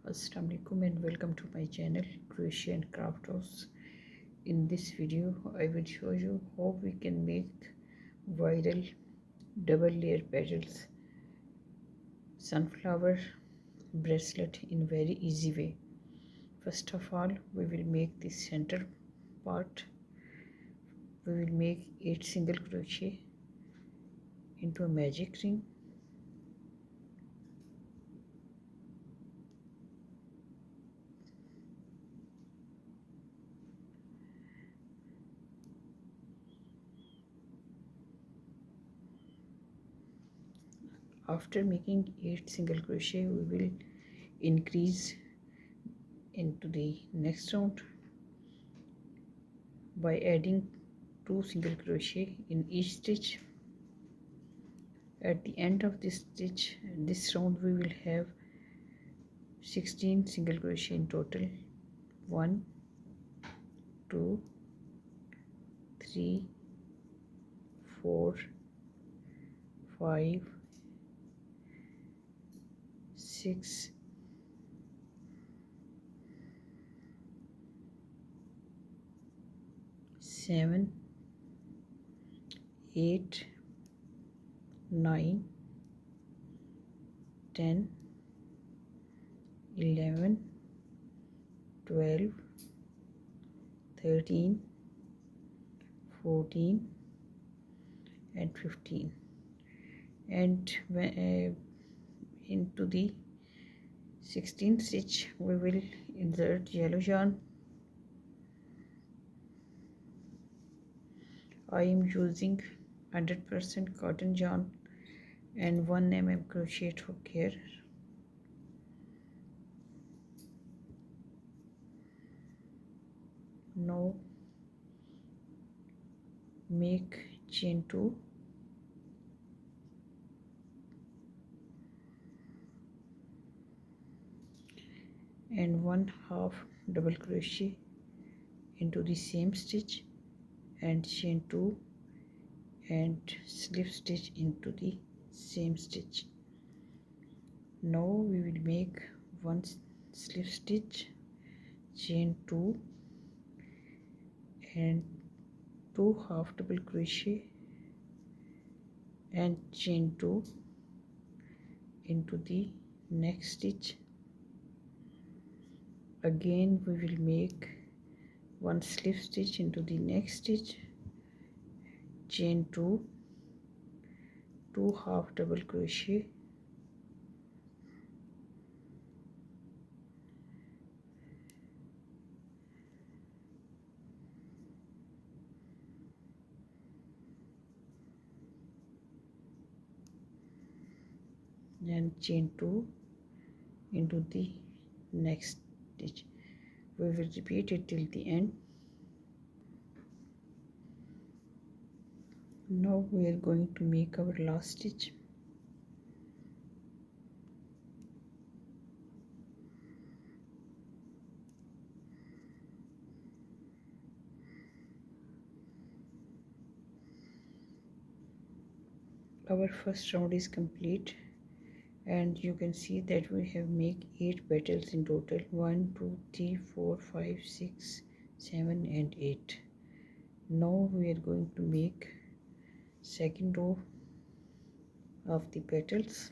Assalamu alaikum and welcome to my channel Crochet and Craft House. In this video I will show you how we can make viral double layer petals sunflower bracelet in very easy way. First of all, we will make the center part. We will make 8 single crochet into a magic ring. After making 8 single crochet, we will increase into the next round by adding 2 single crochet in each stitch. At the end of this stitch, this round, we will have 16 single crochet in total. 1 2 3 4 5 6 7 8 9 10 11 12 13 14 and 15, and into the 16th stitch we will insert yellow yarn. I am using 100% cotton yarn and 1 mm crochet hook here. Now make chain 2 and 1/2 double crochet into the same stitch and chain 2 and slip stitch into the same stitch. Now we will make 1 slip stitch, chain 2 and 2 half double crochet and chain 2 into the next stitch. Again we will make 1 slip stitch into the next stitch, chain 2, 2 half double crochet and chain 2 into the next stitch. We will repeat it till the end. Now we are going to make our last stitch. Our first round is complete, and you can see that we have made 8 petals in total. 1 2 3 4 5 6 7 and 8. Now we are going to make second row of the petals.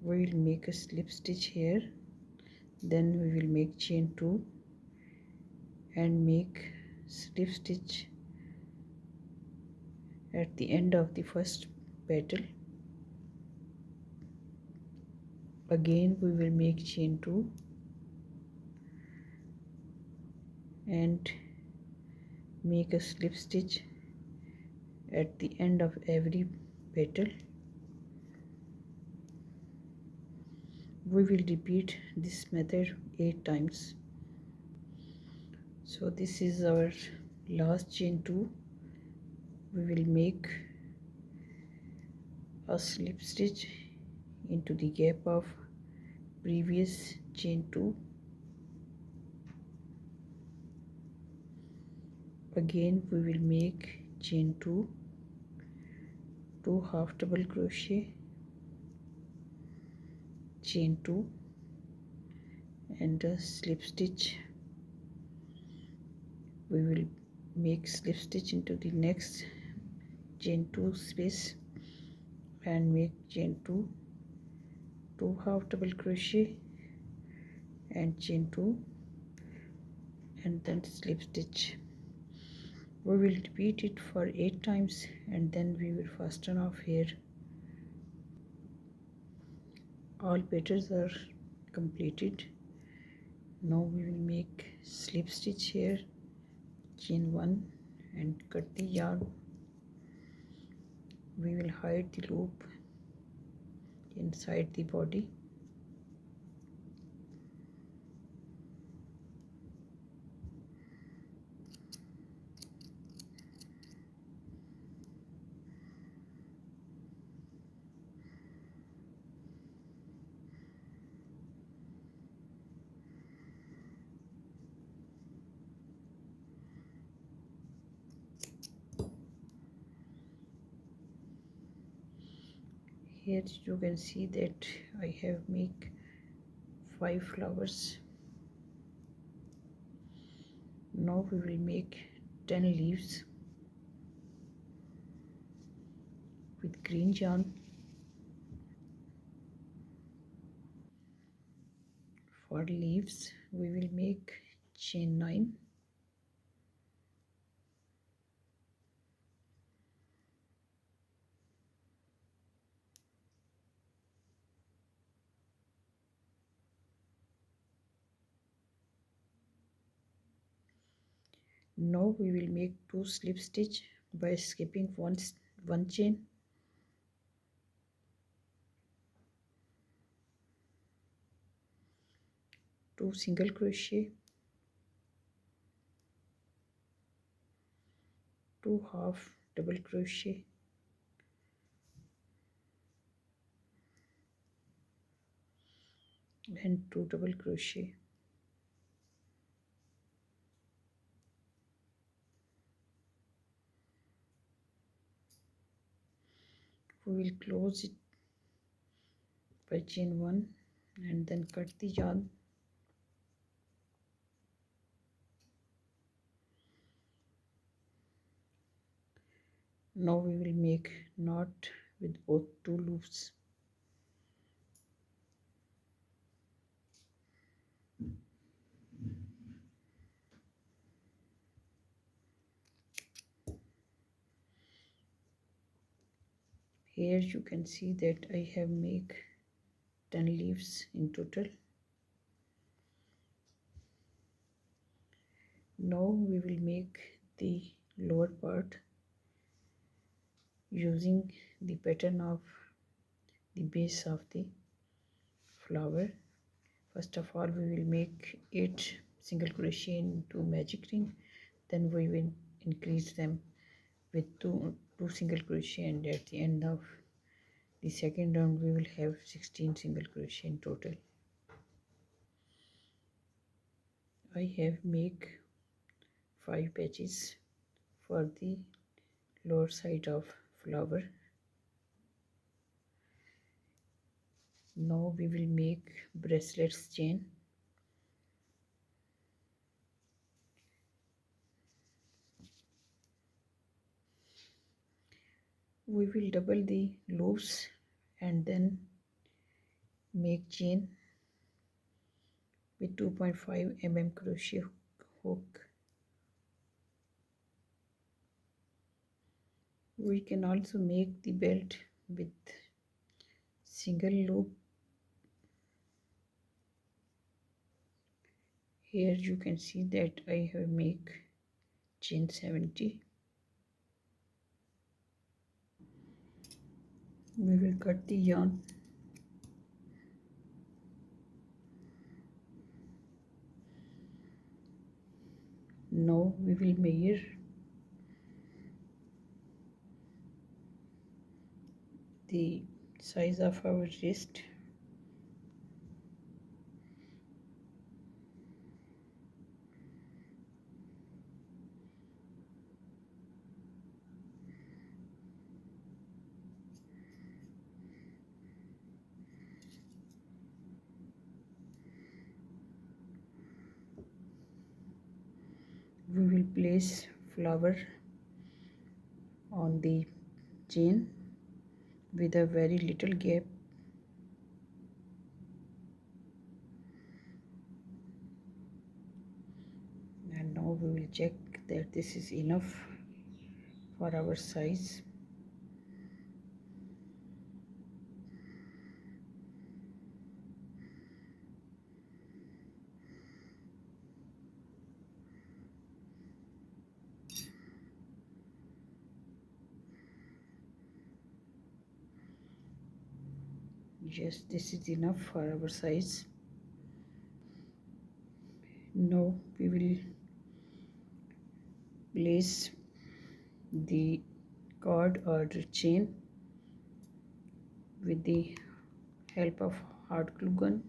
We will make a slip stitch here, then we will make chain 2 and make slip stitch at the end of the first petal. Again we will make chain 2 and make a slip stitch at the end of every petal. We will repeat this method 8 times. So this is our last chain 2. We will make a slip stitch into the gap of previous chain 2. Again we will make chain 2, 2 half double crochet, chain 2 and a slip stitch. We will make slip stitch into the next chain 2 space and make chain 2, 2 half double crochet and chain 2 and then slip stitch. We will repeat it for 8 times and then we will fasten off here. All petals are completed. Now we will make slip stitch here, chain 1 and cut the yarn. We will hide the loop inside the body. Here you can see that I have make 5 flowers. Now we will make 10 leaves with green yarn. For leaves we will make chain 9, now we will make 2 slip stitch by skipping one chain, two single crochet, 2 half double crochet, and 2 double crochet. We will close it by chain 1 and then cut the yarn. Now we will make knot with both 2 loops. Here you can see that I have make 10 leaves in total. Now we will make the lower part using the pattern of the base of the flower. First of all we will make 8 single crochet into magic ring, then we will increase them with two single crochet, and at the end of the second round we will have 16 single crochet in total. I have make 5 patches for the lower side of flower. Now we will make bracelets chain. We will double the loops and then make chain with 2.5 mm crochet hook. We can also make the belt with single loop. Here you can see that I have make chain 70. We will cut the yarn. Now we will measure the size of our wrist. place flower on the chain with a very little gap, and now we will check that this is enough for our size. Yes, this is enough for our size. Now we will place the cord or the chain with the help of hot glue gun.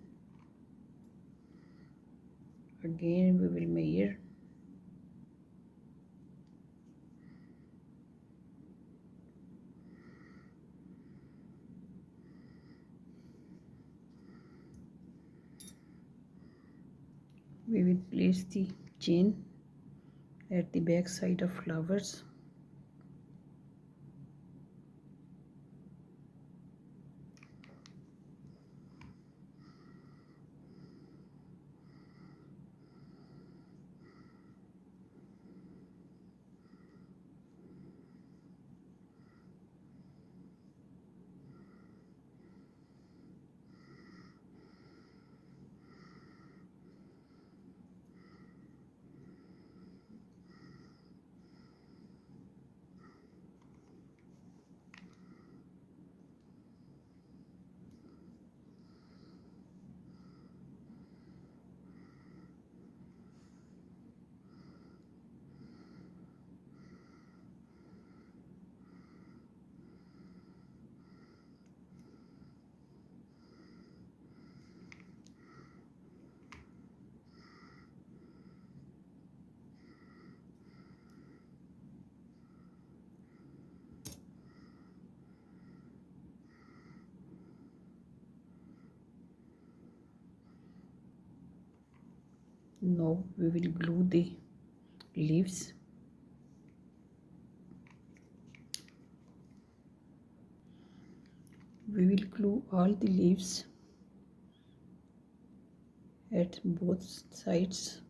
Again we will measure. We will place the chain at the back side of flowers. Now we will glue the leaves. We will glue all the leaves at both sides.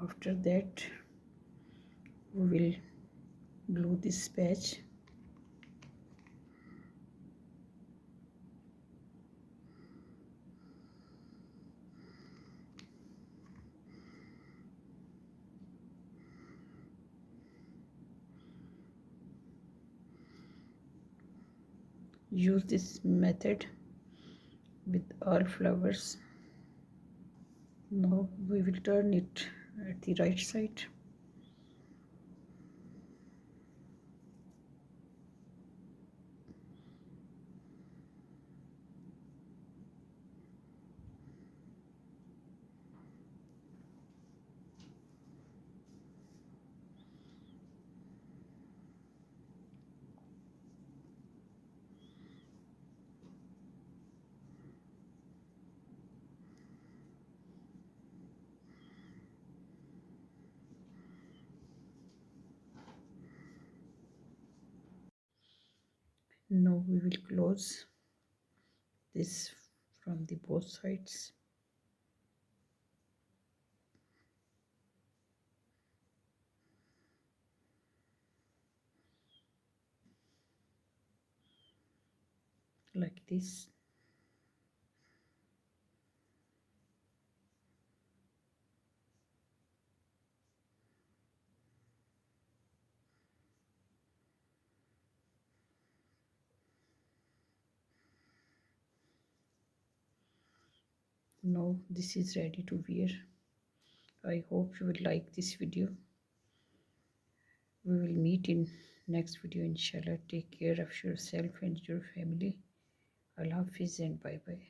After that we will glue this patch. Use this method with all flowers. Now we will turn it at the right side. Now we will close this from the both sides. Like this. Now this is ready to wear. I hope you will like this video. We will meet in next video, inshallah. Take care of yourself and your family. Allah Hafiz and bye bye.